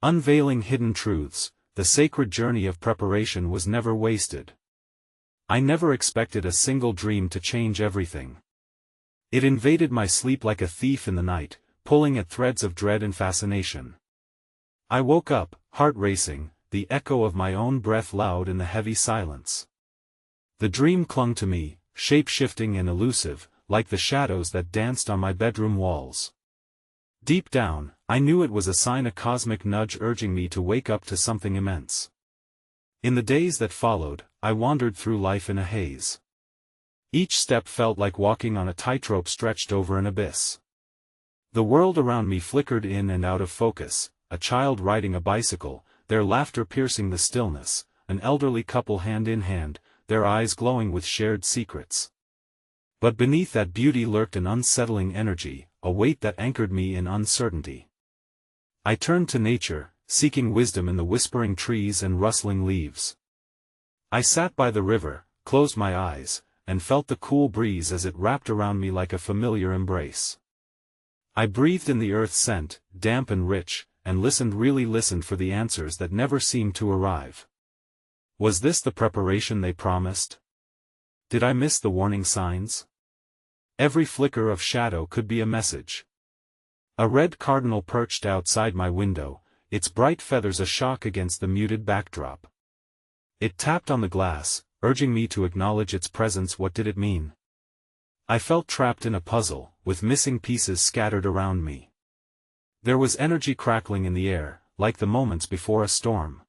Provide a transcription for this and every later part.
Unveiling hidden truths, the sacred journey of preparation was never wasted. I never expected a single dream to change everything. It invaded my sleep like a thief in the night, pulling at threads of dread and fascination. I woke up, heart racing, the echo of my own breath loud in the heavy silence. The dream clung to me, shape-shifting and elusive, like the shadows that danced on my bedroom walls. Deep down, I knew it was a sign, a cosmic nudge urging me to wake up to something immense. In the days that followed, I wandered through life in a haze. Each step felt like walking on a tightrope stretched over an abyss. The world around me flickered in and out of focus, a child riding a bicycle, their laughter piercing the stillness, an elderly couple hand in hand, their eyes glowing with shared secrets. But beneath that beauty lurked an unsettling energy, a weight that anchored me in uncertainty. I turned to nature, seeking wisdom in the whispering trees and rustling leaves. I sat by the river, closed my eyes, and felt the cool breeze as it wrapped around me like a familiar embrace. I breathed in the earth's scent, damp and rich, and really listened for the answers that never seemed to arrive. Was this the preparation they promised? Did I miss the warning signs? Every flicker of shadow could be a message. A red cardinal perched outside my window, its bright feathers a shock against the muted backdrop. It tapped on the glass, urging me to acknowledge its presence. What did it mean? I felt trapped in a puzzle, with missing pieces scattered around me. There was energy crackling in the air, like the moments before a storm.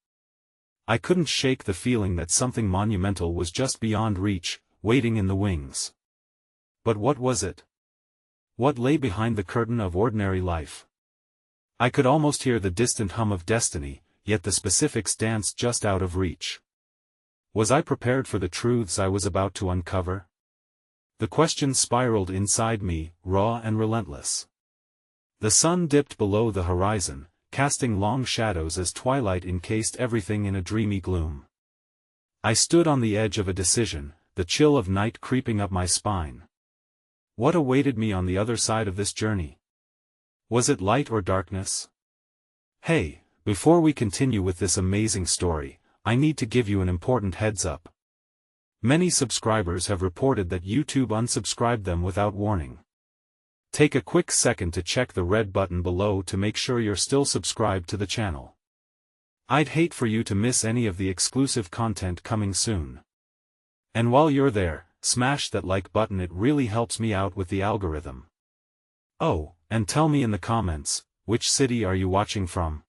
I couldn't shake the feeling that something monumental was just beyond reach, waiting in the wings. But what was it? What lay behind the curtain of ordinary life? I could almost hear the distant hum of destiny, yet the specifics danced just out of reach. Was I prepared for the truths I was about to uncover? The questions spiraled inside me, raw and relentless. The sun dipped below the horizon, casting long shadows as twilight encased everything in a dreamy gloom. I stood on the edge of a decision, the chill of night creeping up my spine. What awaited me on the other side of this journey? Was it light or darkness? Hey, before we continue with this amazing story, I need to give you an important heads up. Many subscribers have reported that YouTube unsubscribed them without warning. Take a quick second to check the red button below to make sure you're still subscribed to the channel. I'd hate for you to miss any of the exclusive content coming soon. And while you're there, smash that like button, it really helps me out with the algorithm. Oh, and tell me in the comments, which city are you watching from?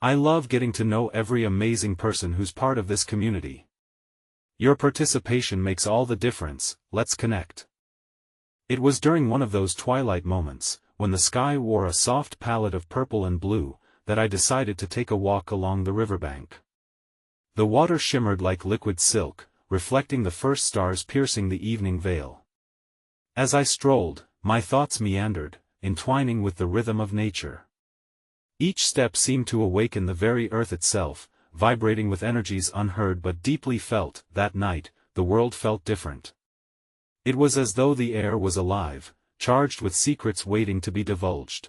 I love getting to know every amazing person who's part of this community. Your participation makes all the difference. Let's connect. It was during one of those twilight moments, when the sky wore a soft palette of purple and blue, that I decided to take a walk along the riverbank. The water shimmered like liquid silk, reflecting the first stars piercing the evening veil. As I strolled, my thoughts meandered, entwining with the rhythm of nature. Each step seemed to awaken the very earth itself, vibrating with energies unheard but deeply felt. That night, the world felt different. It was as though the air was alive, charged with secrets waiting to be divulged.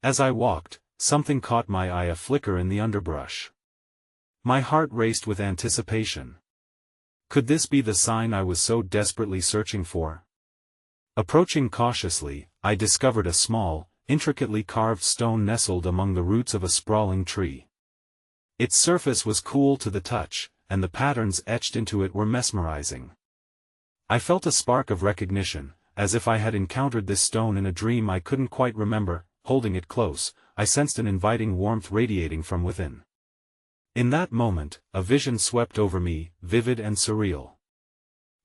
As I walked, something caught my eye, a flicker in the underbrush. My heart raced with anticipation. Could this be the sign I was so desperately searching for? Approaching cautiously, I discovered a small, intricately carved stone nestled among the roots of a sprawling tree. Its surface was cool to the touch, and the patterns etched into it were mesmerizing. I felt a spark of recognition, as if I had encountered this stone in a dream I couldn't quite remember. Holding it close, I sensed an inviting warmth radiating from within. In that moment, a vision swept over me, vivid and surreal.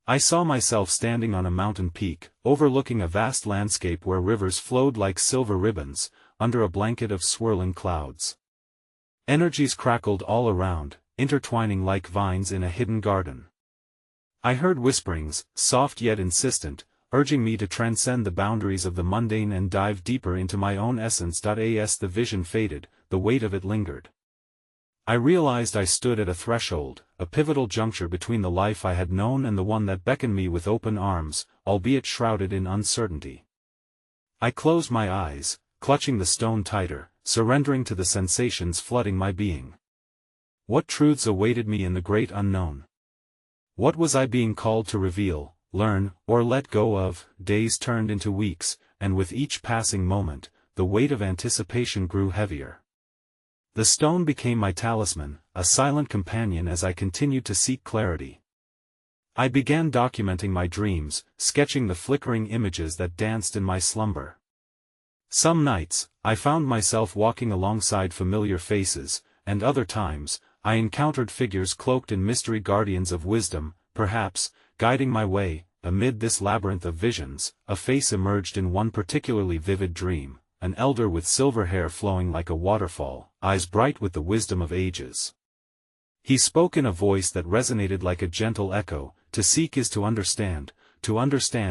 I saw myself standing on a mountain peak, overlooking a vast landscape where rivers flowed like silver ribbons, under a blanket of swirling clouds. Energies crackled all around, intertwining like vines in a hidden garden. I heard whisperings, soft yet insistent, urging me to transcend the boundaries of the mundane and dive deeper into my own essence. As the vision faded, the weight of it lingered. I realized I stood at a threshold, a pivotal juncture between the life I had known and the one that beckoned me with open arms, albeit shrouded in uncertainty. I closed my eyes, clutching the stone tighter, surrendering to the sensations flooding my being. What truths awaited me in the great unknown? What was I being called to reveal, learn, or let go of? Days turned into weeks, and with each passing moment, the weight of anticipation grew heavier. The stone became my talisman, a silent companion as I continued to seek clarity. I began documenting my dreams, sketching the flickering images that danced in my slumber. Some nights, I found myself walking alongside familiar faces, and other times, I encountered figures cloaked in mystery, guardians of wisdom, perhaps, guiding my way. Amid this labyrinth of visions, a face emerged in one particularly vivid dream, an elder with silver hair flowing like a waterfall, eyes bright with the wisdom of ages. He spoke in a voice that resonated like a gentle echo: "To seek is to understand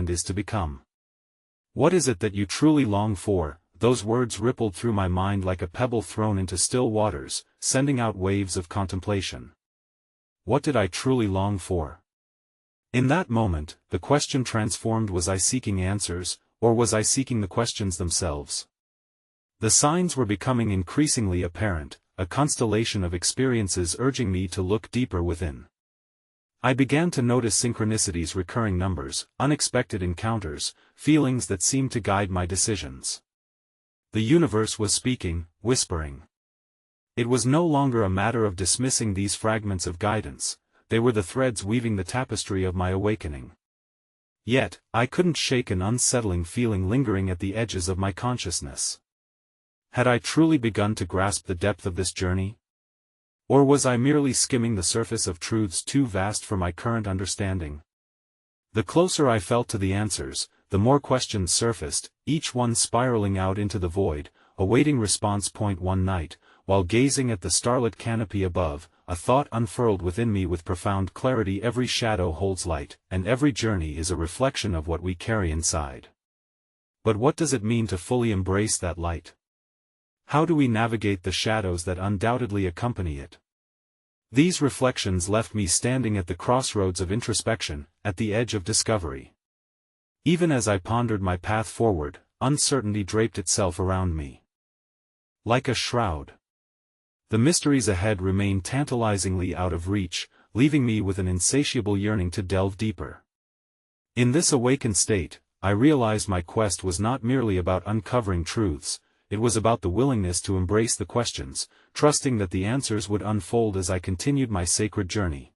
is to become. What is it that you truly long for?" Those words rippled through my mind like a pebble thrown into still waters, sending out waves of contemplation. What did I truly long for? In that moment, the question transformed: was I seeking answers, or was I seeking the questions themselves? The signs were becoming increasingly apparent, a constellation of experiences urging me to look deeper within. I began to notice synchronicities, recurring numbers, unexpected encounters, feelings that seemed to guide my decisions. The universe was speaking, whispering. It was no longer a matter of dismissing these fragments of guidance. They were the threads weaving the tapestry of my awakening. Yet, I couldn't shake an unsettling feeling lingering at the edges of my consciousness. Had I truly begun to grasp the depth of this journey? Or was I merely skimming the surface of truths too vast for my current understanding? The closer I felt to the answers, the more questions surfaced, each one spiraling out into the void, awaiting response. One night, while gazing at the starlit canopy above, a thought unfurled within me with profound clarity: every shadow holds light, and every journey is a reflection of what we carry inside. But what does it mean to fully embrace that light? How do we navigate the shadows that undoubtedly accompany it? These reflections left me standing at the crossroads of introspection, at the edge of discovery. Even as I pondered my path forward, uncertainty draped itself around me. Like a shroud. The mysteries ahead remained tantalizingly out of reach, leaving me with an insatiable yearning to delve deeper. In this awakened state, I realized my quest was not merely about uncovering truths, it was about the willingness to embrace the questions, trusting that the answers would unfold as I continued my sacred journey.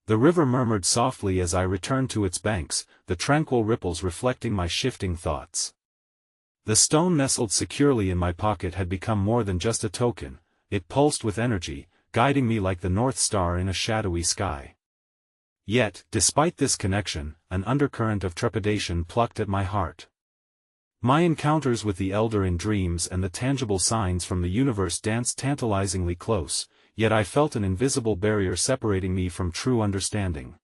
The river murmured softly as I returned to its banks, the tranquil ripples reflecting my shifting thoughts. The stone nestled securely in my pocket had become more than just a token. It pulsed with energy, guiding me like the North Star in a shadowy sky. Yet, despite this connection, an undercurrent of trepidation plucked at my heart. My encounters with the elder in dreams and the tangible signs from the universe danced tantalizingly close, yet I felt an invisible barrier separating me from true understanding.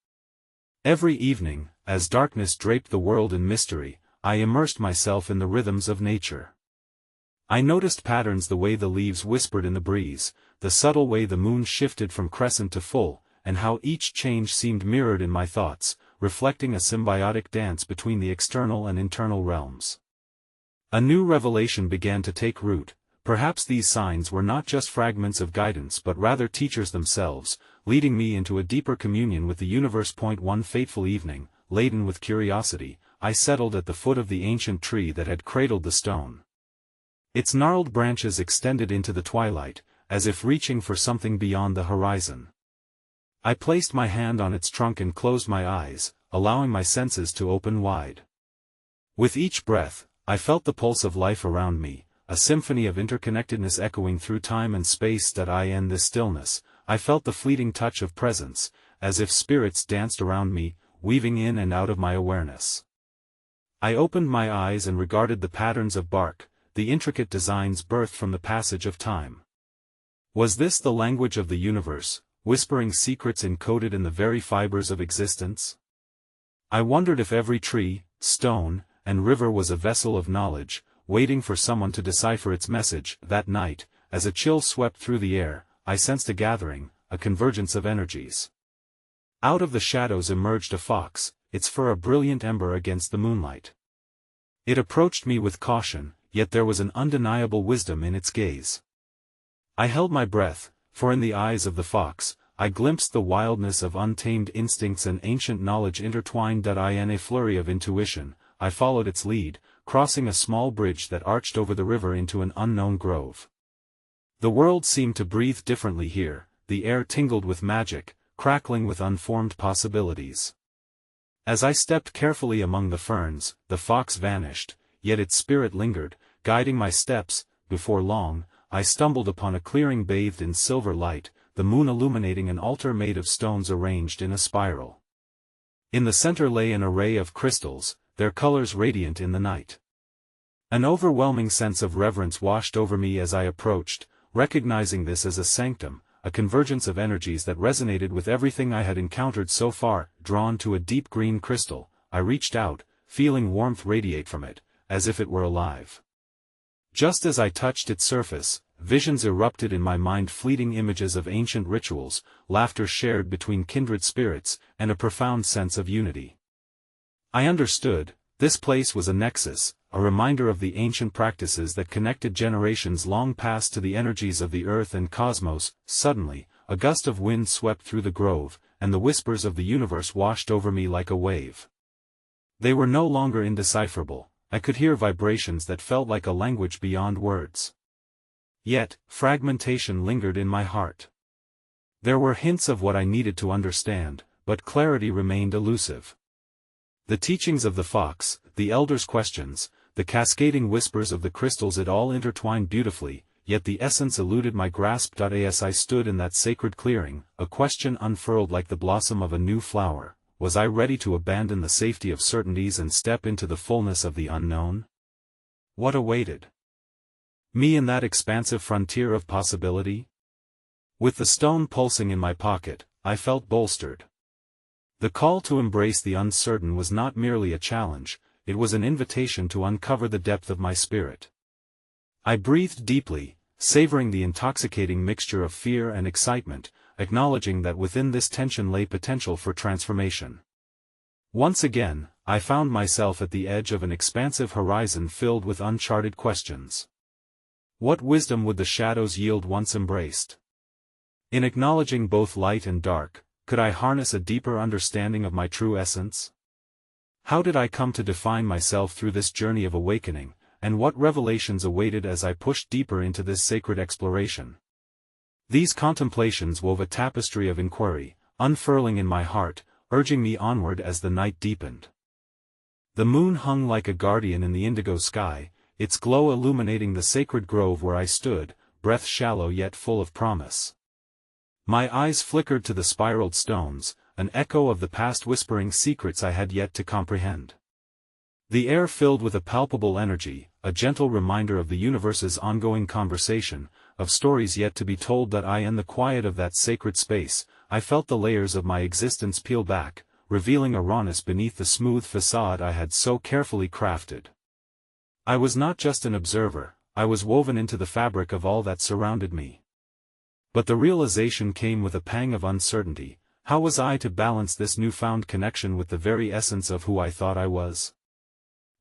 Every evening, as darkness draped the world in mystery, I immersed myself in the rhythms of nature. I noticed patterns: the way the leaves whispered in the breeze, the subtle way the moon shifted from crescent to full, and how each change seemed mirrored in my thoughts, reflecting a symbiotic dance between the external and internal realms. A new revelation began to take root. Perhaps these signs were not just fragments of guidance but rather teachers themselves, leading me into a deeper communion with the universe. One fateful evening, laden with curiosity, I settled at the foot of the ancient tree that had cradled the stone. Its gnarled branches extended into the twilight, as if reaching for something beyond the horizon. I placed my hand on its trunk and closed my eyes, allowing my senses to open wide. With each breath, I felt the pulse of life around me, a symphony of interconnectedness echoing through time and space. In this stillness, I felt the fleeting touch of presence, as if spirits danced around me, weaving in and out of my awareness. I opened my eyes and regarded the patterns of bark, the intricate designs birthed from the passage of time. Was this the language of the universe, whispering secrets encoded in the very fibers of existence? I wondered if every tree, stone, and river was a vessel of knowledge, waiting for someone to decipher its message. That night, as a chill swept through the air, I sensed a gathering, a convergence of energies. Out of the shadows emerged a fox, its fur a brilliant ember against the moonlight. It approached me with caution, yet there was an undeniable wisdom in its gaze. I held my breath, for in the eyes of the fox, I glimpsed the wildness of untamed instincts and ancient knowledge intertwined. In a flurry of intuition, I followed its lead, crossing a small bridge that arched over the river into an unknown grove. The world seemed to breathe differently here, the air tingled with magic, crackling with unformed possibilities. As I stepped carefully among the ferns, the fox vanished, yet its spirit lingered, guiding my steps. Before long, I stumbled upon a clearing bathed in silver light, the moon illuminating an altar made of stones arranged in a spiral. In the center lay an array of crystals, their colors radiant in the night. An overwhelming sense of reverence washed over me as I approached, recognizing this as a sanctum, a convergence of energies that resonated with everything I had encountered so far. Drawn to a deep green crystal, I reached out, feeling warmth radiate from it, as if it were alive. Just as I touched its surface, visions erupted in my mind, fleeting images of ancient rituals, laughter shared between kindred spirits, and a profound sense of unity. I understood, this place was a nexus, a reminder of the ancient practices that connected generations long past to the energies of the earth and cosmos. Suddenly, a gust of wind swept through the grove, and the whispers of the universe washed over me like a wave. They were no longer indecipherable. I could hear vibrations that felt like a language beyond words. Yet, fragmentation lingered in my heart. There were hints of what I needed to understand, but clarity remained elusive. The teachings of the fox, the elders' questions, the cascading whispers of the crystals, it all intertwined beautifully, yet the essence eluded my grasp. As I stood in that sacred clearing, a question unfurled like the blossom of a new flower: was I ready to abandon the safety of certainties and step into the fullness of the unknown? What awaited me in that expansive frontier of possibility? With the stone pulsing in my pocket, I felt bolstered. The call to embrace the uncertain was not merely a challenge, it was an invitation to uncover the depth of my spirit. I breathed deeply, savoring the intoxicating mixture of fear and excitement, acknowledging that within this tension lay potential for transformation. Once again, I found myself at the edge of an expansive horizon filled with uncharted questions. What wisdom would the shadows yield once embraced? In acknowledging both light and dark, could I harness a deeper understanding of my true essence? How did I come to define myself through this journey of awakening, and what revelations awaited as I pushed deeper into this sacred exploration? These contemplations wove a tapestry of inquiry, unfurling in my heart, urging me onward as the night deepened. The moon hung like a guardian in the indigo sky, its glow illuminating the sacred grove where I stood, breath shallow yet full of promise. My eyes flickered to the spiraled stones, an echo of the past whispering secrets I had yet to comprehend. The air filled with a palpable energy, a gentle reminder of the universe's ongoing conversation, of stories yet to be told. In the quiet of that sacred space, I felt the layers of my existence peel back, revealing a rawness beneath the smooth facade I had so carefully crafted. I was not just an observer, I was woven into the fabric of all that surrounded me. But the realization came with a pang of uncertainty. How was I to balance this newfound connection with the very essence of who I thought I was?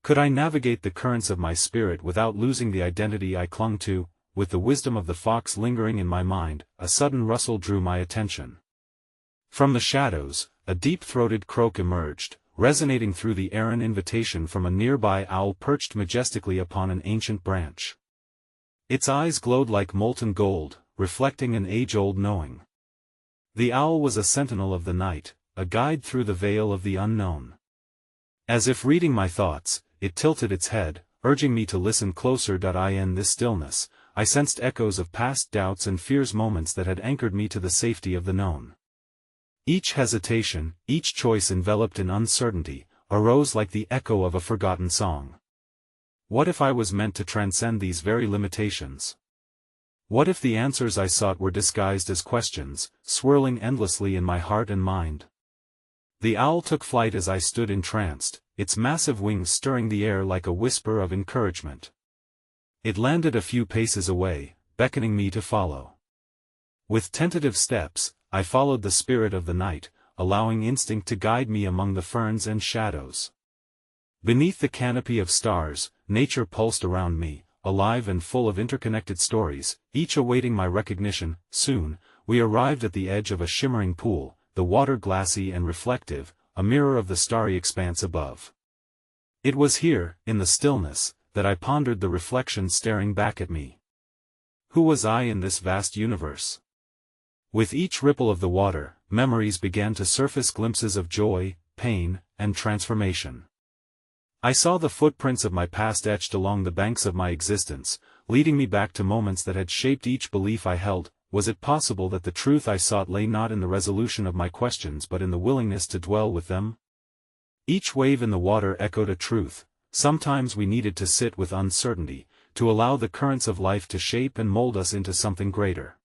Could I navigate the currents of my spirit without losing the identity I clung to? With the wisdom of the fox lingering in my mind, a sudden rustle drew my attention. From the shadows, a deep-throated croak emerged, resonating through the air, an invitation from a nearby owl perched majestically upon an ancient branch. Its eyes glowed like molten gold, reflecting an age-old knowing. The owl was a sentinel of the night, a guide through the veil of the unknown. As if reading my thoughts, it tilted its head, urging me to listen closer. In this stillness, I sensed echoes of past doubts and fears, moments that had anchored me to the safety of the known. Each hesitation, each choice enveloped in uncertainty, arose like the echo of a forgotten song. What if I was meant to transcend these very limitations? What if the answers I sought were disguised as questions, swirling endlessly in my heart and mind? The owl took flight as I stood entranced, its massive wings stirring the air like a whisper of encouragement. It landed a few paces away, beckoning me to follow. With tentative steps, I followed the spirit of the night, allowing instinct to guide me among the ferns and shadows. Beneath the canopy of stars, nature pulsed around me, alive and full of interconnected stories, each awaiting my recognition. Soon, we arrived at the edge of a shimmering pool, the water glassy and reflective, a mirror of the starry expanse above. It was here, in the stillness, that I pondered the reflection staring back at me. Who was I in this vast universe? With each ripple of the water, memories began to surface, glimpses of joy, pain, and transformation. I saw the footprints of my past etched along the banks of my existence, leading me back to moments that had shaped each belief I held. Was it possible that the truth I sought lay not in the resolution of my questions but in the willingness to dwell with them? Each wave in the water echoed a truth. Sometimes we needed to sit with uncertainty, to allow the currents of life to shape and mold us into something greater.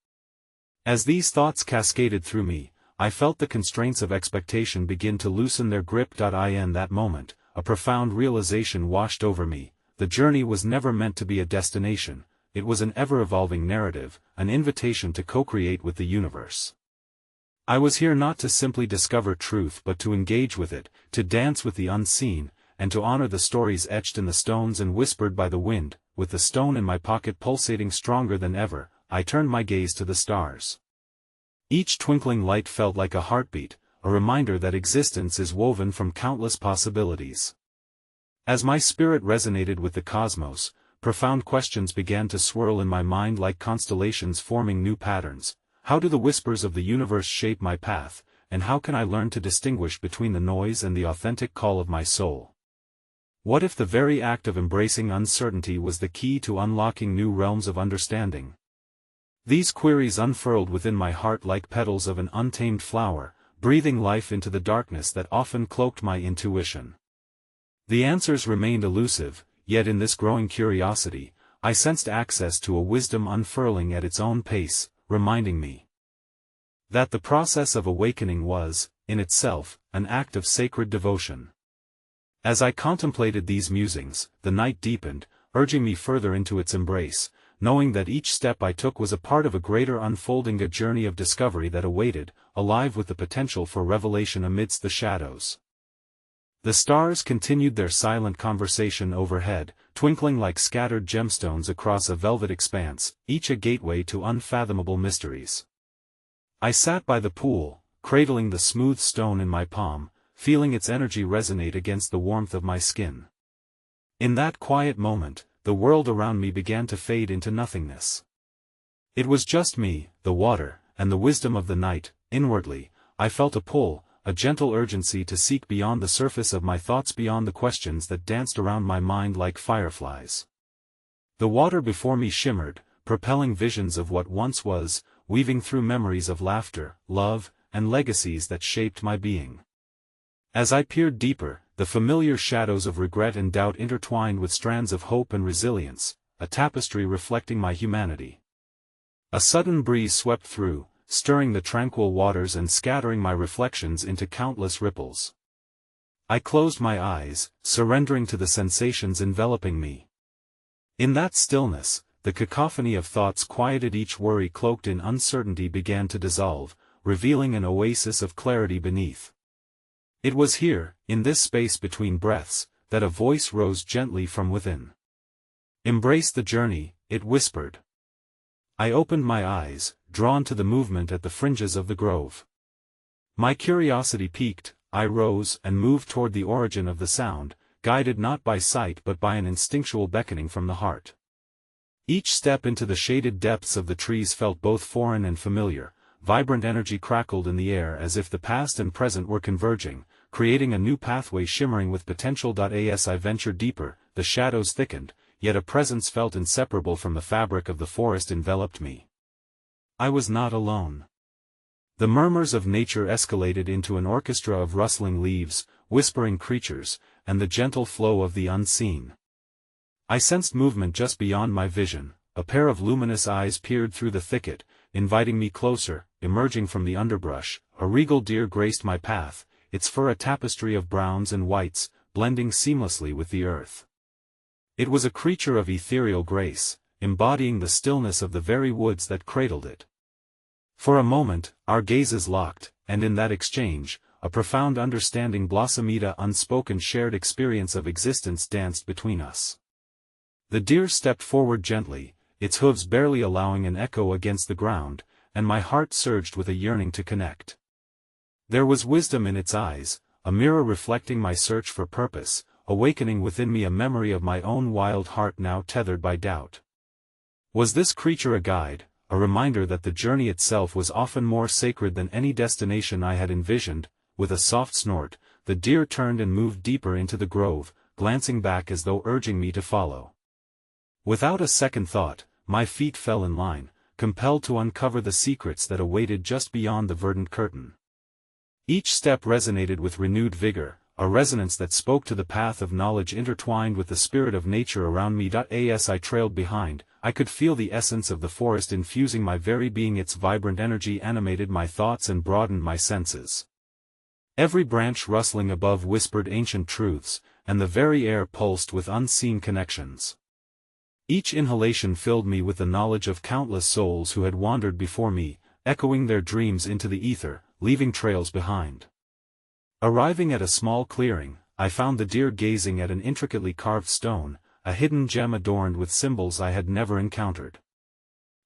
As these thoughts cascaded through me, I felt the constraints of expectation begin to loosen their grip. In that moment, a profound realization washed over me. The journey was never meant to be a destination, it was an ever-evolving narrative, an invitation to co-create with the universe. I was here not to simply discover truth but to engage with it, to dance with the unseen, and to honor the stories etched in the stones and whispered by the wind. With the stone in my pocket pulsating stronger than ever, I turned my gaze to the stars. Each twinkling light felt like a heartbeat, a reminder that existence is woven from countless possibilities. As my spirit resonated with the cosmos, profound questions began to swirl in my mind like constellations forming new patterns. How do the whispers of the universe shape my path, and how can I learn to distinguish between the noise and the authentic call of my soul? What if the very act of embracing uncertainty was the key to unlocking new realms of understanding? These queries unfurled within my heart like petals of an untamed flower, breathing life into the darkness that often cloaked my intuition. The answers remained elusive, yet in this growing curiosity, I sensed access to a wisdom unfurling at its own pace, reminding me that the process of awakening was, in itself, an act of sacred devotion. As I contemplated these musings, the night deepened, urging me further into its embrace, knowing that each step I took was a part of a greater unfolding, a journey of discovery that awaited, alive with the potential for revelation amidst the shadows. The stars continued their silent conversation overhead, twinkling like scattered gemstones across a velvet expanse, each a gateway to unfathomable mysteries. I sat by the pool, cradling the smooth stone in my palm, feeling its energy resonate against the warmth of my skin. In that quiet moment, the world around me began to fade into nothingness. It was just me, the water, and the wisdom of the night. Inwardly, I felt a pull, a gentle urgency to seek beyond the surface of my thoughts, beyond the questions that danced around my mind like fireflies. The water before me shimmered, propelling visions of what once was, weaving through memories of laughter, love, and legacies that shaped my being. As I peered deeper, the familiar shadows of regret and doubt intertwined with strands of hope and resilience, a tapestry reflecting my humanity. A sudden breeze swept through, stirring the tranquil waters and scattering my reflections into countless ripples. I closed my eyes, surrendering to the sensations enveloping me. In that stillness, the cacophony of thoughts quieted, each worry cloaked in uncertainty began to dissolve, revealing an oasis of clarity beneath. It was here, in this space between breaths, that a voice rose gently from within. "Embrace the journey," it whispered. I opened my eyes, drawn to the movement at the fringes of the grove. My curiosity piqued, I rose and moved toward the origin of the sound, guided not by sight but by an instinctual beckoning from the heart. Each step into the shaded depths of the trees felt both foreign and familiar. Vibrant energy crackled in the air as if the past and present were converging, creating a new pathway shimmering with potential. As I ventured deeper, the shadows thickened, yet a presence felt inseparable from the fabric of the forest enveloped me. I was not alone. The murmurs of nature escalated into an orchestra of rustling leaves, whispering creatures, and the gentle flow of the unseen. I sensed movement just beyond my vision. A pair of luminous eyes peered through the thicket, inviting me closer. Emerging from the underbrush, a regal deer graced my path, its fur a tapestry of browns and whites, blending seamlessly with the earth. It was a creature of ethereal grace, embodying the stillness of the very woods that cradled it. For a moment, our gazes locked, and in that exchange, a profound understanding blossomida unspoken shared experience of existence danced between us. The deer stepped forward gently, its hooves barely allowing an echo against the ground, and my heart surged with a yearning to connect. There was wisdom in its eyes, a mirror reflecting my search for purpose, awakening within me a memory of my own wild heart now tethered by doubt. Was this creature a guide, a reminder that the journey itself was often more sacred than any destination I had envisioned? With a soft snort, the deer turned and moved deeper into the grove, glancing back as though urging me to follow. Without a second thought, my feet fell in line, compelled to uncover the secrets that awaited just beyond the verdant curtain. Each step resonated with renewed vigor, a resonance that spoke to the path of knowledge intertwined with the spirit of nature around me. As I trailed behind, I could feel the essence of the forest infusing my very being. Its vibrant energy animated my thoughts and broadened my senses. Every branch rustling above whispered ancient truths, and the very air pulsed with unseen connections. Each inhalation filled me with the knowledge of countless souls who had wandered before me, echoing their dreams into the ether, leaving trails behind. Arriving at a small clearing, I found the deer gazing at an intricately carved stone, a hidden gem adorned with symbols I had never encountered.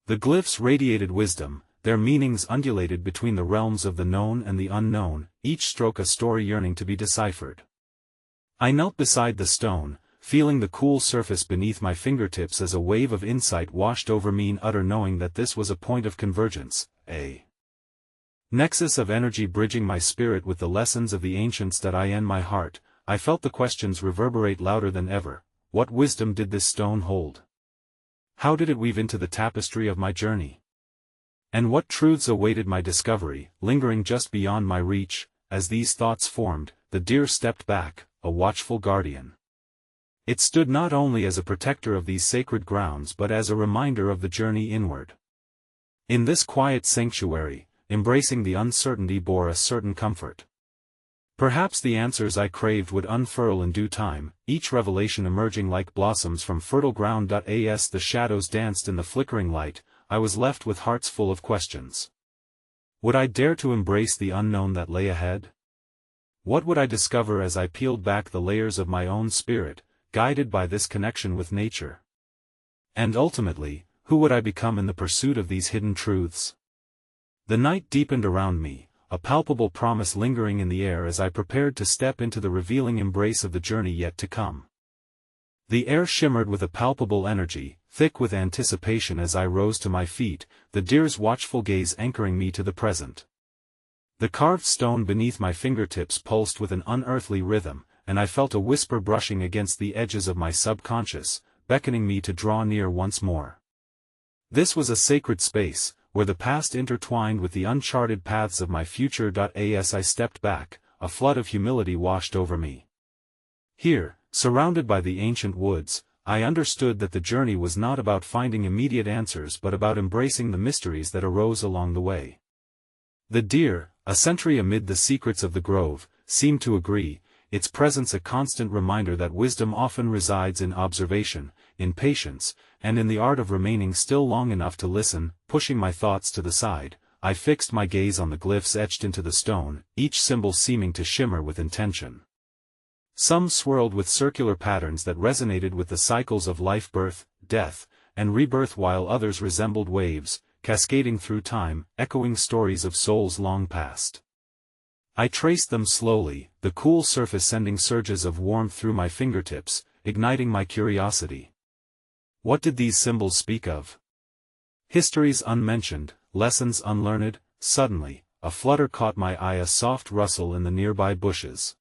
The glyphs radiated wisdom, their meanings undulated between the realms of the known and the unknown, each stroke a story yearning to be deciphered. I knelt beside the stone, feeling the cool surface beneath my fingertips as a wave of insight washed over me in utter knowing that this was a point of convergence, a nexus of energy bridging my spirit with the lessons of the ancients. In my heart, I felt the questions reverberate louder than ever. What wisdom did this stone hold? How did it weave into the tapestry of my journey? And what truths awaited my discovery, lingering just beyond my reach? As these thoughts formed, the deer stepped back, a watchful guardian. It stood not only as a protector of these sacred grounds but as a reminder of the journey inward. In this quiet sanctuary, embracing the uncertainty bore a certain comfort. Perhaps the answers I craved would unfurl in due time, each revelation emerging like blossoms from fertile ground. As the shadows danced in the flickering light, I was left with hearts full of questions. Would I dare to embrace the unknown that lay ahead? What would I discover as I peeled back the layers of my own spirit, guided by this connection with nature? And ultimately, who would I become in the pursuit of these hidden truths? The night deepened around me, a palpable promise lingering in the air as I prepared to step into the revealing embrace of the journey yet to come. The air shimmered with a palpable energy, thick with anticipation. As I rose to my feet, the deer's watchful gaze anchoring me to the present. The carved stone beneath my fingertips pulsed with an unearthly rhythm, and I felt a whisper brushing against the edges of my subconscious, beckoning me to draw near once more. This was a sacred space, where the past intertwined with the uncharted paths of my future. As I stepped back, a flood of humility washed over me. Here, surrounded by the ancient woods, I understood that the journey was not about finding immediate answers but about embracing the mysteries that arose along the way. The deer, a sentry amid the secrets of the grove, seemed to agree, its presence a constant reminder that wisdom often resides in observation, in patience, and in the art of remaining still long enough to listen. Pushing my thoughts to the side, I fixed my gaze on the glyphs etched into the stone, each symbol seeming to shimmer with intention. Some swirled with circular patterns that resonated with the cycles of life, birth, death, and rebirth, while others resembled waves, cascading through time, echoing stories of souls long past. I traced them slowly, the cool surface sending surges of warmth through my fingertips, igniting my curiosity. What did these symbols speak of? Histories unmentioned, lessons unlearned. Suddenly, a flutter caught my eye, a soft rustle in the nearby bushes.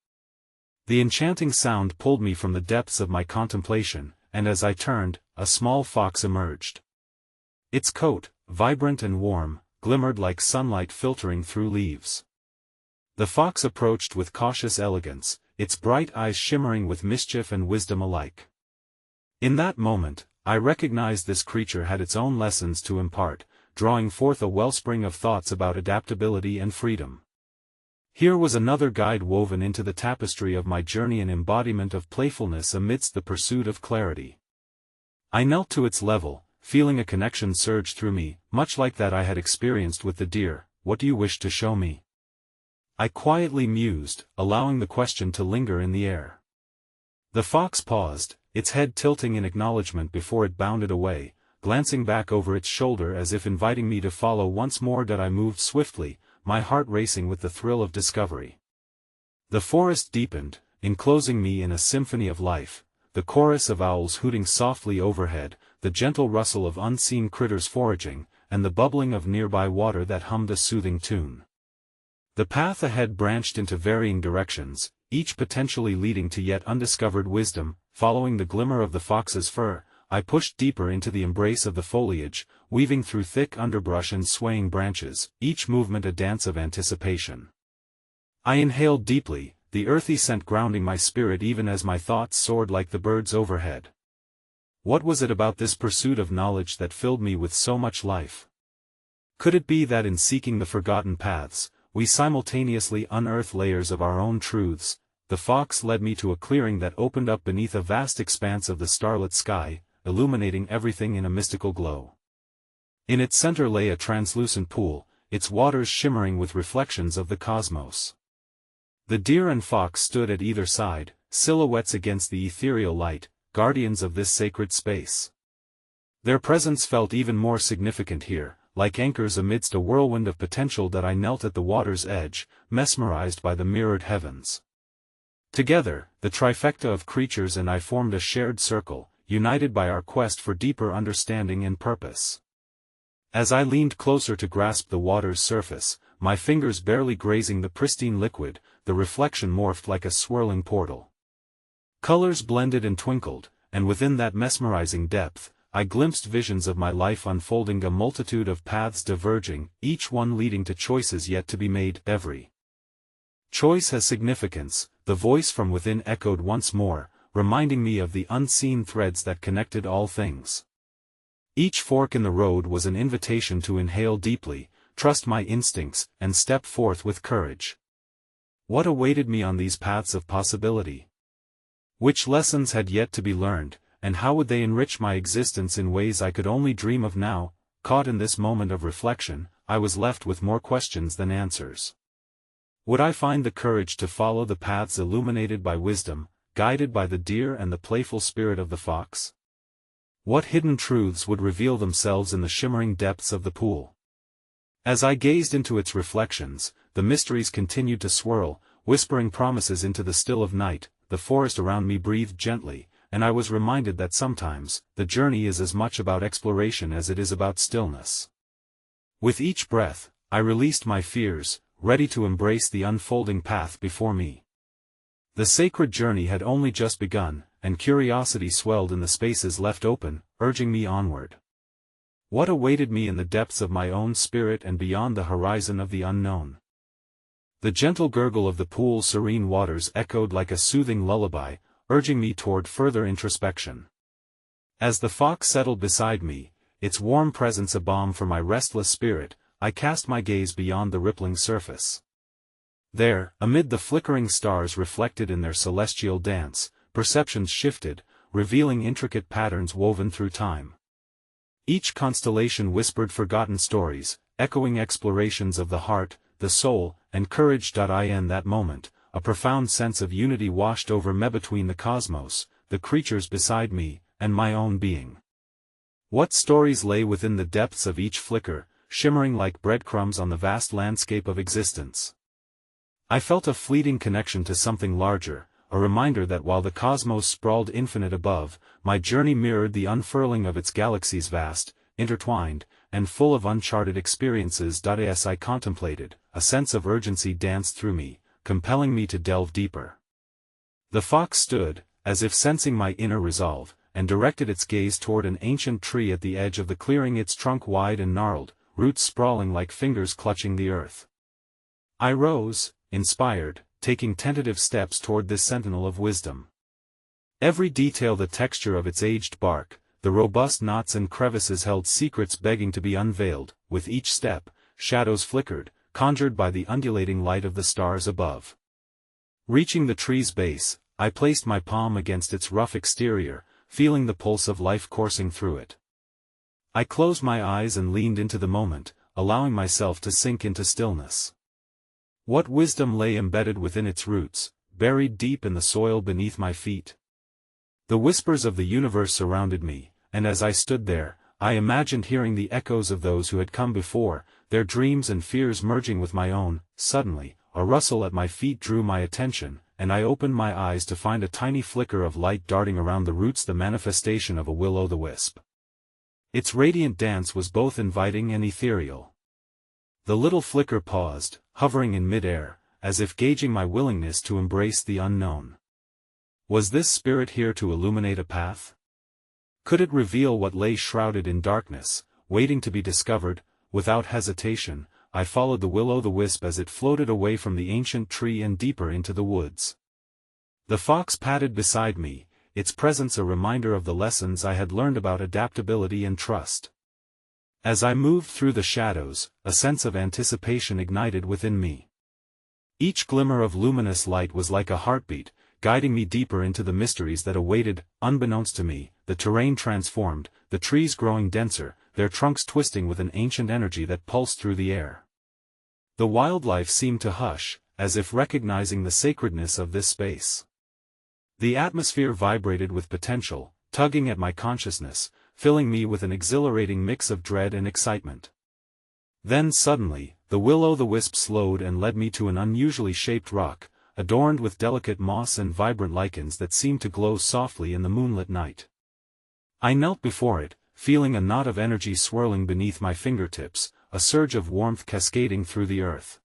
The enchanting sound pulled me from the depths of my contemplation, and as I turned, a small fox emerged. Its coat, vibrant and warm, glimmered like sunlight filtering through leaves. The fox approached with cautious elegance, its bright eyes shimmering with mischief and wisdom alike. In that moment, I recognized this creature had its own lessons to impart, drawing forth a wellspring of thoughts about adaptability and freedom. Here was another guide woven into the tapestry of my journey, an embodiment of playfulness amidst the pursuit of clarity. I knelt to its level, feeling a connection surge through me, much like that I had experienced with the deer. What do you wish to show me? I quietly mused, allowing the question to linger in the air. The fox paused, its head tilting in acknowledgement before it bounded away, glancing back over its shoulder as if inviting me to follow once more. I moved swiftly, my heart racing with the thrill of discovery. The forest deepened, enclosing me in a symphony of life, the chorus of owls hooting softly overhead, the gentle rustle of unseen critters foraging, and the bubbling of nearby water that hummed a soothing tune. The path ahead branched into varying directions, each potentially leading to yet undiscovered wisdom. Following the glimmer of the fox's fur, I pushed deeper into the embrace of the foliage, weaving through thick underbrush and swaying branches, each movement a dance of anticipation. I inhaled deeply, the earthy scent grounding my spirit even as my thoughts soared like the birds overhead. What was it about this pursuit of knowledge that filled me with so much life? Could it be that in seeking the forgotten paths, we simultaneously unearthed layers of our own truths? The fox led me to a clearing that opened up beneath a vast expanse of the starlit sky, illuminating everything in a mystical glow. In its center lay a translucent pool, its waters shimmering with reflections of the cosmos. The deer and fox stood at either side, silhouettes against the ethereal light, guardians of this sacred space. Their presence felt even more significant here, like anchors amidst a whirlwind of potential. I knelt at the water's edge, mesmerized by the mirrored heavens. Together, the trifecta of creatures and I formed a shared circle, united by our quest for deeper understanding and purpose. As I leaned closer to grasp the water's surface, my fingers barely grazing the pristine liquid, the reflection morphed like a swirling portal. Colors blended and twinkled, and within that mesmerizing depth, I glimpsed visions of my life unfolding, a multitude of paths diverging, each one leading to choices yet to be made. Every choice has significance, the voice from within echoed once more, reminding me of the unseen threads that connected all things. Each fork in the road was an invitation to inhale deeply, trust my instincts, and step forth with courage. What awaited me on these paths of possibility? Which lessons had yet to be learned, and how would they enrich my existence in ways I could only dream of now? Caught in this moment of reflection, I was left with more questions than answers. Would I find the courage to follow the paths illuminated by wisdom, guided by the deer and the playful spirit of the fox? What hidden truths would reveal themselves in the shimmering depths of the pool? As I gazed into its reflections, the mysteries continued to swirl, whispering promises into the still of night. The forest around me breathed gently, and I was reminded that sometimes, the journey is as much about exploration as it is about stillness. With each breath, I released my fears, ready to embrace the unfolding path before me. The sacred journey had only just begun, and curiosity swelled in the spaces left open, urging me onward. What awaited me in the depths of my own spirit and beyond the horizon of the unknown? The gentle gurgle of the pool's serene waters echoed like a soothing lullaby, urging me toward further introspection. As the fox settled beside me, its warm presence a balm for my restless spirit, I cast my gaze beyond the rippling surface. There, amid the flickering stars reflected in their celestial dance, perceptions shifted, revealing intricate patterns woven through time. Each constellation whispered forgotten stories, echoing explorations of the heart, the soul, and courage. In that moment, a profound sense of unity washed over me between the cosmos, the creatures beside me, and my own being. What stories lay within the depths of each flicker, shimmering like breadcrumbs on the vast landscape of existence? I felt a fleeting connection to something larger, a reminder that while the cosmos sprawled infinite above, my journey mirrored the unfurling of its galaxies, vast, intertwined, and full of uncharted experiences. As I contemplated, a sense of urgency danced through me, compelling me to delve deeper. The fox stood, as if sensing my inner resolve, and directed its gaze toward an ancient tree at the edge of the clearing, its trunk wide and gnarled, roots sprawling like fingers clutching the earth. I rose, inspired, taking tentative steps toward this sentinel of wisdom. Every detail, the texture of its aged bark, the robust knots and crevices held secrets begging to be unveiled. With each step, shadows flickered, conjured by the undulating light of the stars above. Reaching the tree's base, I placed my palm against its rough exterior, feeling the pulse of life coursing through it. I closed my eyes and leaned into the moment, allowing myself to sink into stillness. What wisdom lay embedded within its roots, buried deep in the soil beneath my feet? The whispers of the universe surrounded me, and as I stood there, I imagined hearing the echoes of those who had come before, their dreams and fears merging with my own. Suddenly, a rustle at my feet drew my attention, and I opened my eyes to find a tiny flicker of light darting around the roots, the manifestation of a will-o'-the-wisp. Its radiant dance was both inviting and ethereal. The little flicker paused, hovering in mid-air, as if gauging my willingness to embrace the unknown. Was this spirit here to illuminate a path? Could it reveal what lay shrouded in darkness, waiting to be discovered? Without hesitation, I followed the will-o'-the-wisp as it floated away from the ancient tree and deeper into the woods. The fox padded beside me, its presence a reminder of the lessons I had learned about adaptability and trust. As I moved through the shadows, a sense of anticipation ignited within me. Each glimmer of luminous light was like a heartbeat, guiding me deeper into the mysteries that awaited. Unbeknownst to me, the terrain transformed, the trees growing denser, their trunks twisting with an ancient energy that pulsed through the air. The wildlife seemed to hush, as if recognizing the sacredness of this space. The atmosphere vibrated with potential, tugging at my consciousness, filling me with an exhilarating mix of dread and excitement. Then suddenly, the will-o'-the-wisp slowed and led me to an unusually shaped rock, adorned with delicate moss and vibrant lichens that seemed to glow softly in the moonlit night. I knelt before it, feeling a knot of energy swirling beneath my fingertips, a surge of warmth cascading through the earth.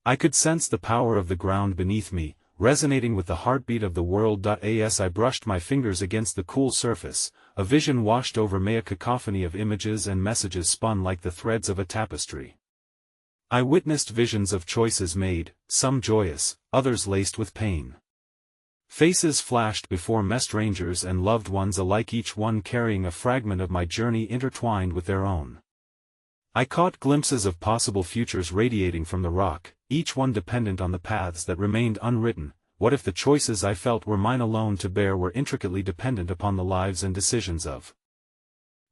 I could sense the power of the ground beneath me, resonating with the heartbeat of the world. As I brushed my fingers against the cool surface, a vision washed over me, a cacophony of images and messages spun like the threads of a tapestry. I witnessed visions of choices made, some joyous, others laced with pain. Faces flashed before me, strangers and loved ones alike, each one carrying a fragment of my journey intertwined with their own. I caught glimpses of possible futures radiating from the rock, each one dependent on the paths that remained unwritten. What if the choices I felt were mine alone to bear were intricately dependent upon the lives and decisions of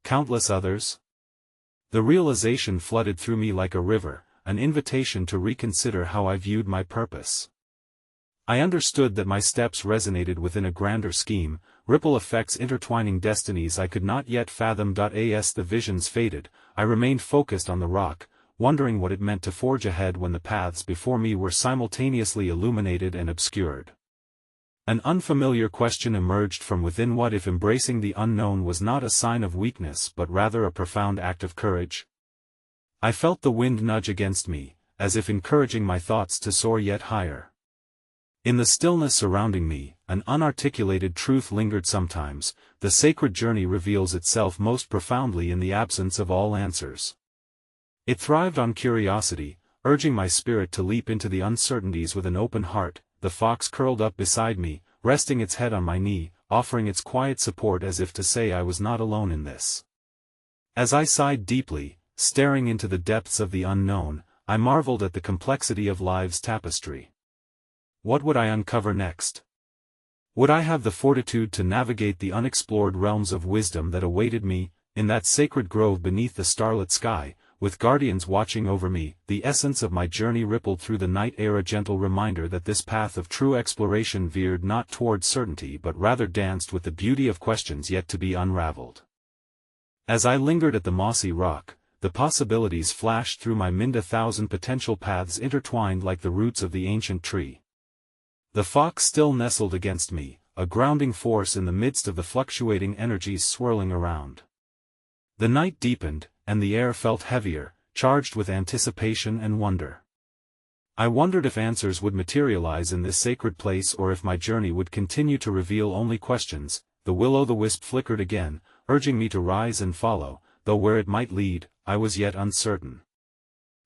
countless others? The realization flooded through me like a river, an invitation to reconsider how I viewed my purpose. I understood that my steps resonated within a grander scheme, ripple effects intertwining destinies I could not yet fathom. As the visions faded, I remained focused on the rock, wondering what it meant to forge ahead when the paths before me were simultaneously illuminated and obscured. An unfamiliar question emerged from within. What if embracing the unknown was not a sign of weakness but rather a profound act of courage? I felt the wind nudge against me, as if encouraging my thoughts to soar yet higher. In the stillness surrounding me, an unarticulated truth lingered. Sometimes, the sacred journey reveals itself most profoundly in the absence of all answers. It thrived on curiosity, urging my spirit to leap into the uncertainties with an open heart. The fox curled up beside me, resting its head on my knee, offering its quiet support as if to say I was not alone in this. As I sighed deeply, staring into the depths of the unknown, I marveled at the complexity of life's tapestry. What would I uncover next? Would I have the fortitude to navigate the unexplored realms of wisdom that awaited me, in that sacred grove beneath the starlit sky, with guardians watching over me? The essence of my journey rippled through the night air, a gentle reminder that this path of true exploration veered not toward certainty but rather danced with the beauty of questions yet to be unraveled. As I lingered at the mossy rock, the possibilities flashed through my mind, 1,000 potential paths intertwined like the roots of the ancient tree. The fox still nestled against me, a grounding force in the midst of the fluctuating energies swirling around. The night deepened, and the air felt heavier, charged with anticipation and wonder. I wondered if answers would materialize in this sacred place or if my journey would continue to reveal only questions. The will-o'-the-wisp flickered again, urging me to rise and follow, though where it might lead, I was yet uncertain.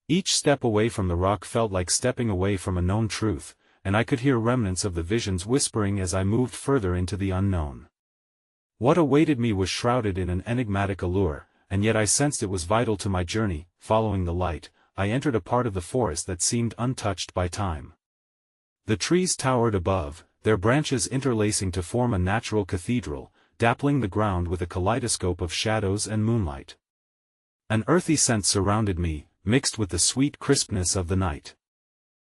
Each step away from the rock felt like stepping away from a known truth, and I could hear remnants of the visions whispering as I moved further into the unknown. What awaited me was shrouded in an enigmatic allure, and yet I sensed it was vital to my journey. Following the light, I entered a part of the forest that seemed untouched by time. The trees towered above, their branches interlacing to form a natural cathedral, dappling the ground with a kaleidoscope of shadows and moonlight. An earthy scent surrounded me, mixed with the sweet crispness of the night.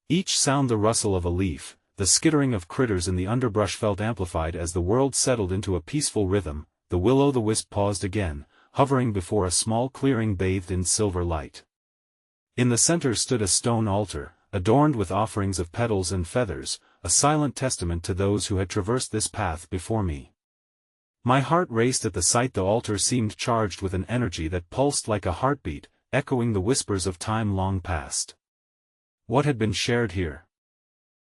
Each sound the rustle of a leaf, the skittering of critters in the underbrush felt amplified as the world settled into a peaceful rhythm. The will-o'-the-wisp paused again, hovering before a small clearing bathed in silver light. In the center stood a stone altar, adorned with offerings of petals and feathers, a silent testament to those who had traversed this path before me. My heart raced at the sight. The altar seemed charged with an energy that pulsed like a heartbeat, echoing the whispers of time long past. What had been shared here?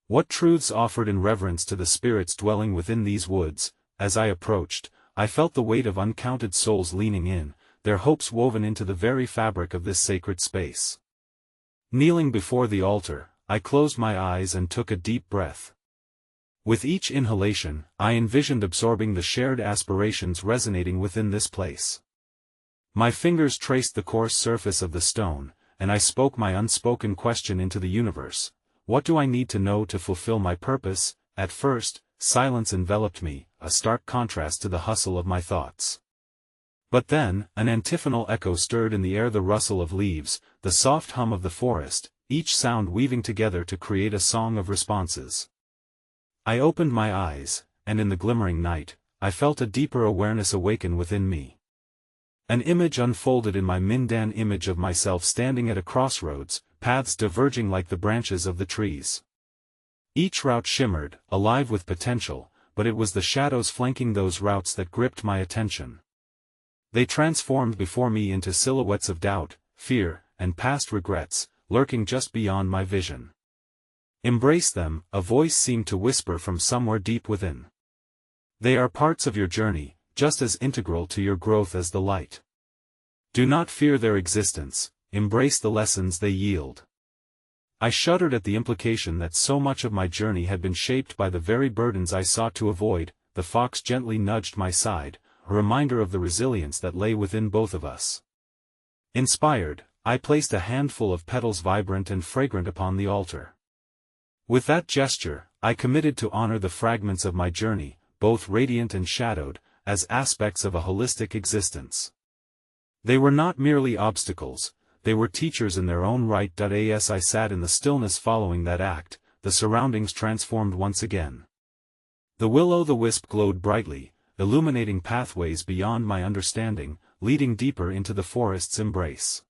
What truths offered in reverence to the spirits dwelling within these woods? As I approached, I felt the weight of uncounted souls leaning in, their hopes woven into the very fabric of this sacred space. Kneeling before the altar, I closed my eyes and took a deep breath. With each inhalation, I envisioned absorbing the shared aspirations resonating within this place. My fingers traced the coarse surface of the stone, and I spoke my unspoken question into the universe. What do I need to know to fulfill my purpose? At first, silence enveloped me, a stark contrast to the hustle of my thoughts. But then, an antiphonal echo stirred in the air, the rustle of leaves, the soft hum of the forest, each sound weaving together to create a song of responses. I opened my eyes, and in the glimmering night, I felt a deeper awareness awaken within me. An image unfolded in my Mindan, image of myself standing at a crossroads, paths diverging like the branches of the trees. Each route shimmered, alive with potential, but it was the shadows flanking those routes that gripped my attention. They transformed before me into silhouettes of doubt, fear, and past regrets, lurking just beyond my vision. Embrace them, a voice seemed to whisper from somewhere deep within. They are parts of your journey, just as integral to your growth as the light. Do not fear their existence, embrace the lessons they yield. I shuddered at the implication that so much of my journey had been shaped by the very burdens I sought to avoid. The fox gently nudged my side, a reminder of the resilience that lay within both of us. Inspired, I placed a handful of petals vibrant and fragrant upon the altar. With that gesture, I committed to honor the fragments of my journey, both radiant and shadowed, as aspects of a holistic existence. They were not merely obstacles, they were teachers in their own right. As I sat in the stillness following that act, the surroundings transformed once again. The will-o'-the-wisp glowed brightly, illuminating pathways beyond my understanding, leading deeper into the forest's embrace.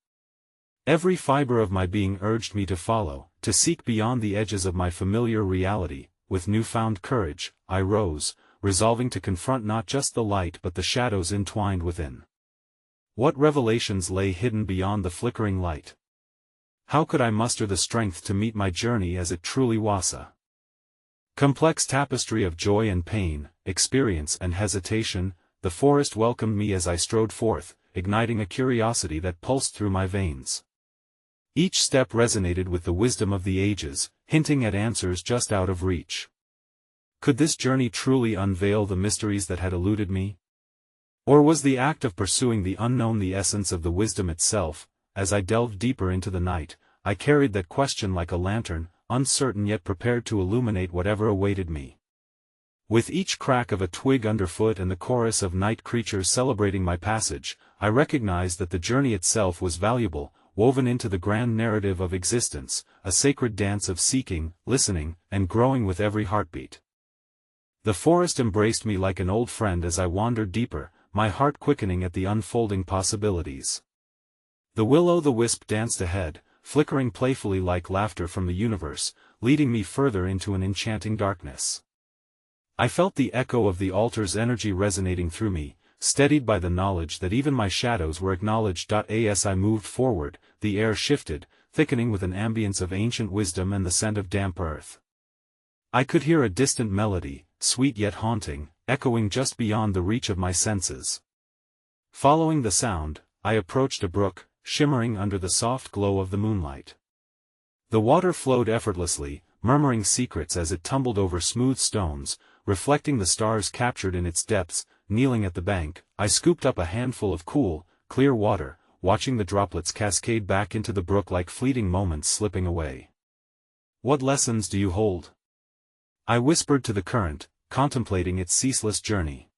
Every fiber of my being urged me to follow, to seek beyond the edges of my familiar reality. With newfound courage, I rose, resolving to confront not just the light but the shadows entwined within. What revelations lay hidden beyond the flickering light? How could I muster the strength to meet my journey as it truly was? A complex tapestry of joy and pain, experience and hesitation. The forest welcomed me as I strode forth, igniting a curiosity that pulsed through my veins. Each step resonated with the wisdom of the ages, hinting at answers just out of reach. Could this journey truly unveil the mysteries that had eluded me? Or was the act of pursuing the unknown the essence of the wisdom itself? As I delved deeper into the night, I carried that question like a lantern, uncertain yet prepared to illuminate whatever awaited me. With each crack of a twig underfoot and the chorus of night creatures celebrating my passage, I recognized that the journey itself was valuable, woven into the grand narrative of existence, a sacred dance of seeking, listening, and growing with every heartbeat. The forest embraced me like an old friend as I wandered deeper, my heart quickening at the unfolding possibilities. The will-o'-the-wisp danced ahead, flickering playfully like laughter from the universe, leading me further into an enchanting darkness. I felt the echo of the altar's energy resonating through me, steadied by the knowledge that even my shadows were acknowledged. As I moved forward, the air shifted, thickening with an ambience of ancient wisdom and the scent of damp earth. I could hear a distant melody, sweet yet haunting, echoing just beyond the reach of my senses. Following the sound, I approached a brook, shimmering under the soft glow of the moonlight. The water flowed effortlessly, murmuring secrets as it tumbled over smooth stones, reflecting the stars captured in its depths. Kneeling at the bank, I scooped up a handful of cool, clear water, watching the droplets cascade back into the brook like fleeting moments slipping away. What lessons do you hold? I whispered to the current, contemplating its ceaseless journey.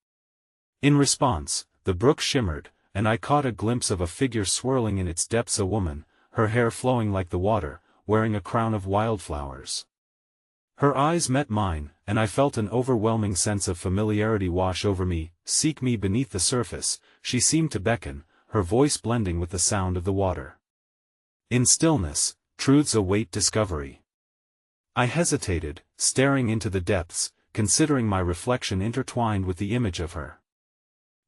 In response, the brook shimmered, and I caught a glimpse of a figure swirling in its depths, a woman, her hair flowing like the water, wearing a crown of wildflowers. Her eyes met mine, and I felt an overwhelming sense of familiarity wash over me. "Seek me beneath the surface," she seemed to beckon, her voice blending with the sound of the water. "In stillness, truths await discovery." I hesitated, staring into the depths, considering my reflection intertwined with the image of her.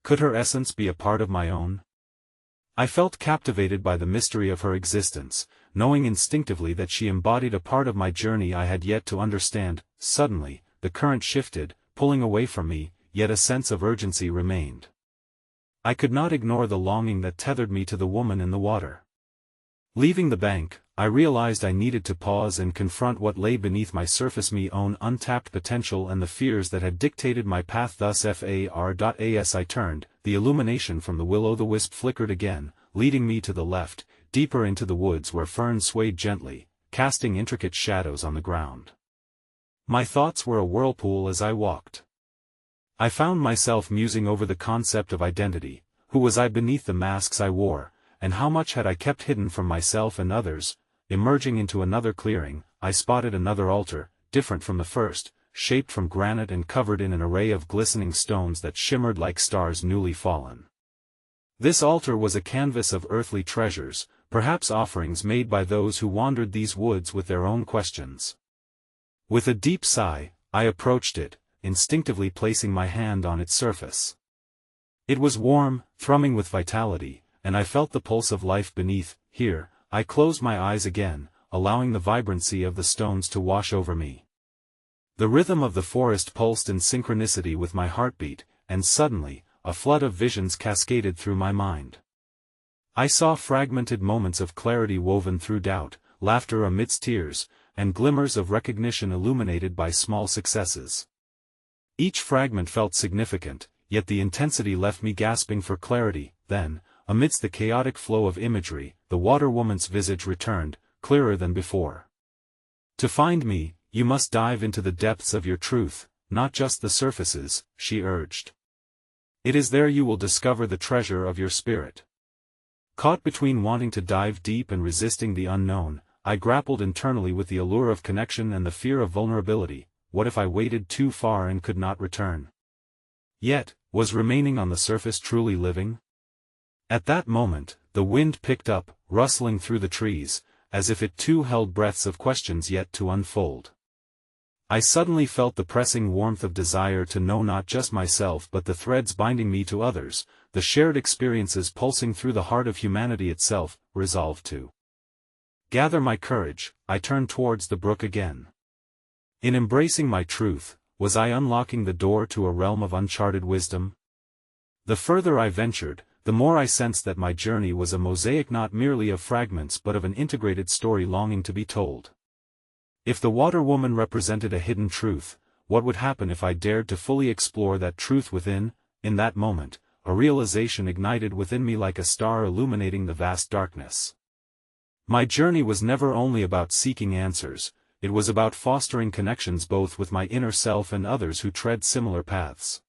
Could her essence be a part of my own? I felt captivated by the mystery of her existence, knowing instinctively that she embodied a part of my journey I had yet to understand. Suddenly, the current shifted, pulling away from me, yet a sense of urgency remained. I could not ignore the longing that tethered me to the woman in the water. Leaving the bank, I realized I needed to pause and confront what lay beneath my surface, my own untapped potential and the fears that had dictated my path. Thus as I turned, the illumination from the will-o'-the-wisp flickered again, leading me to the left, deeper into the woods where ferns swayed gently, casting intricate shadows on the ground. My thoughts were a whirlpool as I walked. I found myself musing over the concept of identity. Who was I beneath the masks I wore, and how much had I kept hidden from myself and others? Emerging into another clearing, I spotted another altar, different from the first, shaped from granite and covered in an array of glistening stones that shimmered like stars newly fallen. This altar was a canvas of earthly treasures, perhaps offerings made by those who wandered these woods with their own questions. With a deep sigh, I approached it, instinctively placing my hand on its surface. It was warm, thrumming with vitality, and I felt the pulse of life beneath. Here, I closed my eyes again, allowing the vibrancy of the stones to wash over me. The rhythm of the forest pulsed in synchronicity with my heartbeat, and suddenly, a flood of visions cascaded through my mind. I saw fragmented moments of clarity woven through doubt, laughter amidst tears, and glimmers of recognition illuminated by small successes. Each fragment felt significant, yet the intensity left me gasping for clarity. Then, amidst the chaotic flow of imagery, the water woman's visage returned, clearer than before. "To find me, you must dive into the depths of your truth, not just the surfaces," she urged. "It is there you will discover the treasure of your spirit." Caught between wanting to dive deep and resisting the unknown, I grappled internally with the allure of connection and the fear of vulnerability. What if I waded too far and could not return? Yet, was remaining on the surface truly living? At that moment, the wind picked up, rustling through the trees, as if it too held breaths of questions yet to unfold. I suddenly felt the pressing warmth of desire to know not just myself but the threads binding me to others, the shared experiences pulsing through the heart of humanity itself. Resolved to gather my courage, I turned towards the brook again. In embracing my truth, was I unlocking the door to a realm of uncharted wisdom? The further I ventured, the more I sensed that my journey was a mosaic not merely of fragments but of an integrated story longing to be told. If the water woman represented a hidden truth, what would happen if I dared to fully explore that truth within? In that moment, a realization ignited within me like a star illuminating the vast darkness. My journey was never only about seeking answers, it was about fostering connections both with my inner self and others who tread similar paths.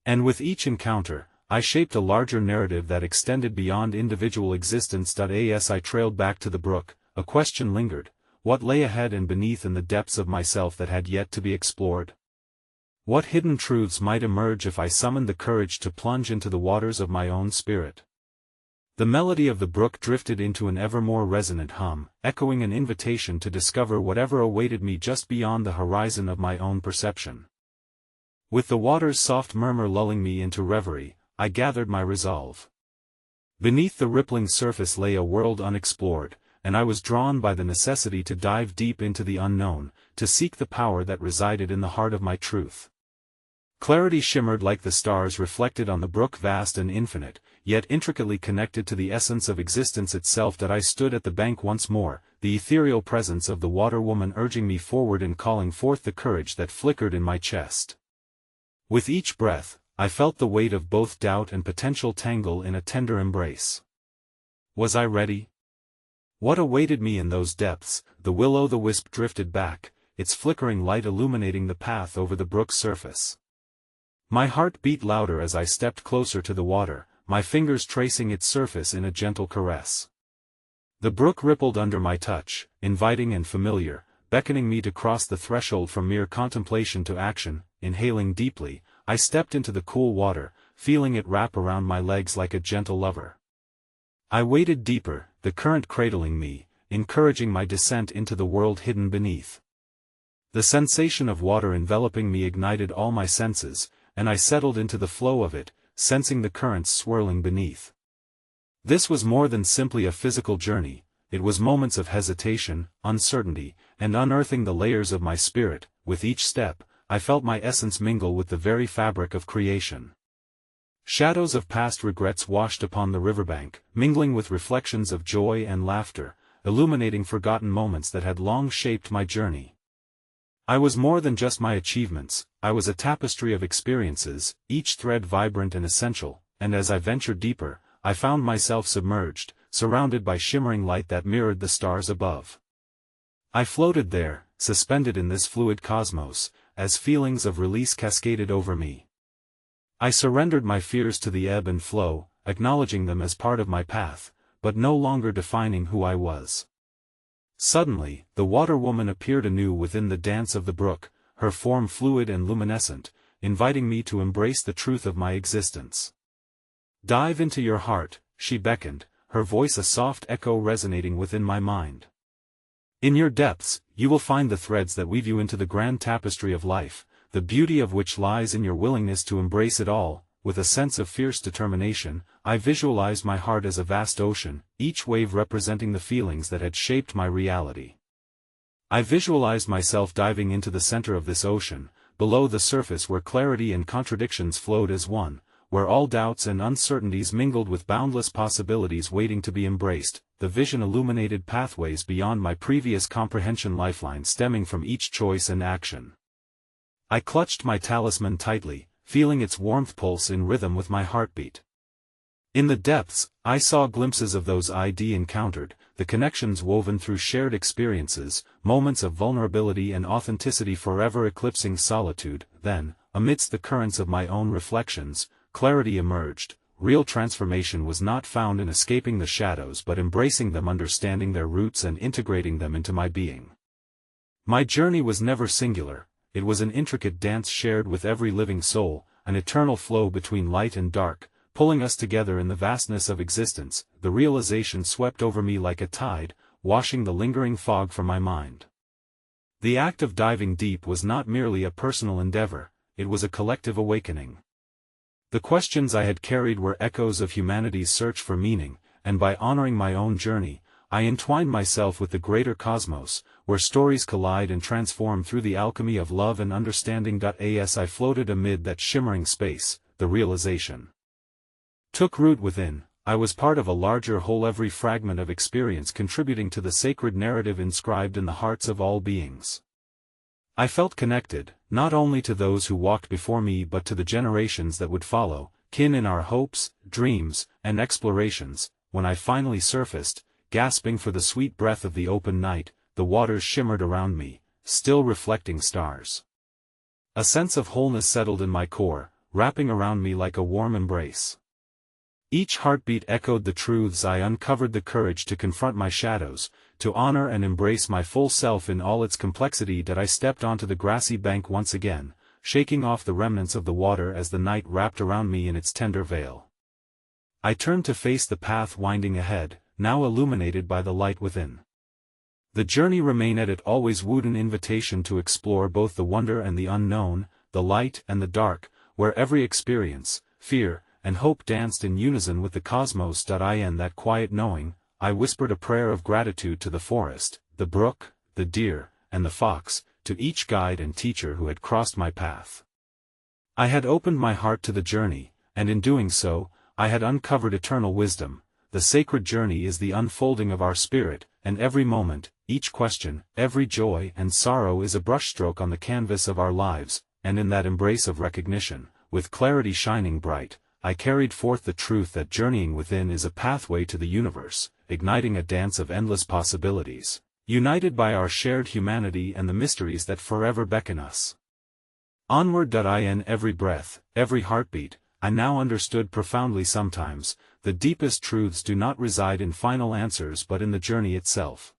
And with each encounter, I shaped a larger narrative that extended beyond individual existence. As I trailed back to the brook, a question lingered: what lay ahead and beneath in the depths of myself that had yet to be explored? What hidden truths might emerge if I summoned the courage to plunge into the waters of my own spirit? The melody of the brook drifted into an ever more resonant hum, echoing an invitation to discover whatever awaited me just beyond the horizon of my own perception. With the water's soft murmur lulling me into reverie, I gathered my resolve. Beneath the rippling surface lay a world unexplored, and I was drawn by the necessity to dive deep into the unknown, to seek the power that resided in the heart of my truth. Clarity shimmered like the stars reflected on the brook, vast and infinite, yet intricately connected to the essence of existence itself. I stood at the bank once more, the ethereal presence of the water woman urging me forward and calling forth the courage that flickered in my chest. With each breath, I felt the weight of both doubt and potential tangle in a tender embrace. Was I ready? What awaited me in those depths? The will-o'-the-wisp drifted back, its flickering light illuminating the path over the brook's surface. My heart beat louder as I stepped closer to the water, my fingers tracing its surface in a gentle caress. The brook rippled under my touch, inviting and familiar, beckoning me to cross the threshold from mere contemplation to action. Inhaling deeply, I stepped into the cool water, feeling it wrap around my legs like a gentle lover. I waded deeper, the current cradling me, encouraging my descent into the world hidden beneath. The sensation of water enveloping me ignited all my senses, and I settled into the flow of it, sensing the currents swirling beneath. This was more than simply a physical journey, it was moments of hesitation, uncertainty, and unearthing the layers of my spirit. With each step, I felt my essence mingle with the very fabric of creation. Shadows of past regrets washed upon the riverbank, mingling with reflections of joy and laughter, illuminating forgotten moments that had long shaped my journey. I was more than just my achievements, I was a tapestry of experiences, each thread vibrant and essential, and as I ventured deeper, I found myself submerged, surrounded by shimmering light that mirrored the stars above. I floated there, suspended in this fluid cosmos, as feelings of release cascaded over me. I surrendered my fears to the ebb and flow, acknowledging them as part of my path, but no longer defining who I was. Suddenly, the water woman appeared anew within the dance of the brook, her form fluid and luminescent, inviting me to embrace the truth of my existence. "Dive into your heart," she beckoned, her voice a soft echo resonating within my mind. "In your depths, you will find the threads that weave you into the grand tapestry of life, the beauty of which lies in your willingness to embrace it all." With a sense of fierce determination, I visualized my heart as a vast ocean, each wave representing the feelings that had shaped my reality. I visualized myself diving into the center of this ocean, below the surface where clarity and contradictions flowed as one, where all doubts and uncertainties mingled with boundless possibilities waiting to be embraced. The vision illuminated pathways beyond my previous comprehension, lifelines stemming from each choice and action. I clutched my talisman tightly, feeling its warmth pulse in rhythm with my heartbeat. In the depths, I saw glimpses of those I'd encountered, the connections woven through shared experiences, moments of vulnerability and authenticity forever eclipsing solitude. Then, amidst the currents of my own reflections, clarity emerged. Real transformation was not found in escaping the shadows but embracing them, understanding their roots and integrating them into my being. My journey was never singular, it was an intricate dance shared with every living soul, an eternal flow between light and dark, pulling us together in the vastness of existence. The realization swept over me like a tide, washing the lingering fog from my mind. The act of diving deep was not merely a personal endeavor, it was a collective awakening. The questions I had carried were echoes of humanity's search for meaning, and by honoring my own journey, I entwined myself with the greater cosmos, where stories collide and transform through the alchemy of love and understanding. As I floated amid that shimmering space, the realization took root within. I was part of a larger whole, every fragment of experience contributing to the sacred narrative inscribed in the hearts of all beings. I felt connected, not only to those who walked before me but to the generations that would follow, kin in our hopes, dreams, and explorations. When I finally surfaced, gasping for the sweet breath of the open night, the waters shimmered around me, still reflecting stars. A sense of wholeness settled in my core, wrapping around me like a warm embrace. Each heartbeat echoed the truths I uncovered, the courage to confront my shadows, to honor and embrace my full self in all its complexity. I stepped onto the grassy bank once again, shaking off the remnants of the water as the night wrapped around me in its tender veil. I turned to face the path winding ahead, now illuminated by the light within. The journey remained at it, always wooed, an invitation to explore both the wonder and the unknown, the light and the dark, where every experience, fear, and hope danced in unison with the cosmos. In that quiet knowing, I whispered a prayer of gratitude to the forest, the brook, the deer, and the fox, to each guide and teacher who had crossed my path. I had opened my heart to the journey, and in doing so, I had uncovered eternal wisdom. The sacred journey is the unfolding of our spirit, and every moment, each question, every joy and sorrow is a brushstroke on the canvas of our lives. And in that embrace of recognition, with clarity shining bright, I carried forth the truth that journeying within is a pathway to the universe, igniting a dance of endless possibilities, united by our shared humanity and the mysteries that forever beckon us onward. In every breath, every heartbeat, I now understood profoundly. Sometimes, the deepest truths do not reside in final answers but in the journey itself.